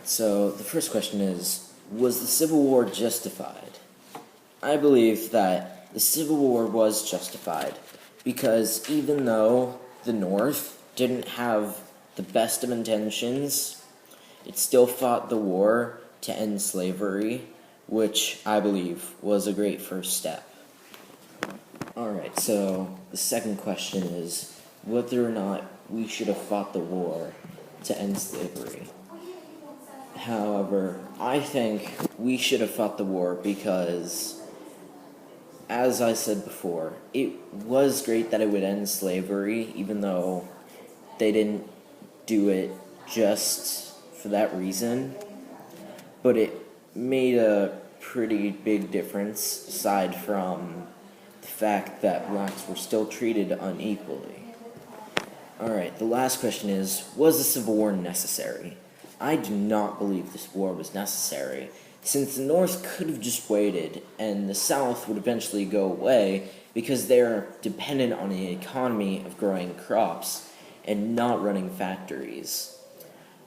So the first question is, was the Civil War justified? I believe that the Civil War was justified because even though the North didn't have the best of intentions, it still fought the war to end slavery, which I believe was a great first step. Alright, so the second question is whether or not we should have fought the war to end slavery. However, I think we should have fought the war because, as I said before, it was great that it would end slavery, even though they didn't do it just for that reason. But it made a pretty big difference, aside from the fact that blacks were still treated unequally. Alright, the last question is, was the Civil War necessary? I do not believe this war was necessary, since the North could have just waited, and the South would eventually go away because they're dependent on the economy of growing crops and not running factories.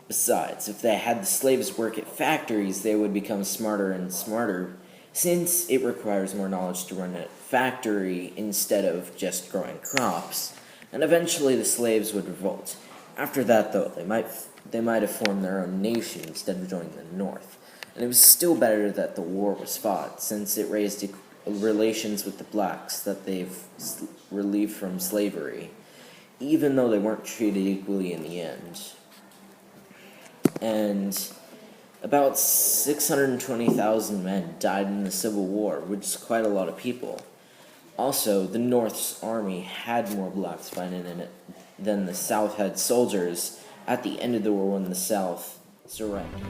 Besides, if they had the slaves work at factories, they would become smarter and smarter, since it requires more knowledge to run a factory instead of just growing crops, and eventually the slaves would revolt. After that, though, they might have formed their own nation instead of joining the North. And it was still better that the war was fought, since it raised relations with the blacks that they've relieved from slavery, even though they weren't treated equally in the end. And about 620,000 men died in the Civil War, which is quite a lot of people. Also, the North's army had more blacks fighting in it than the South had soldiers at the end of the war when the South surrendered.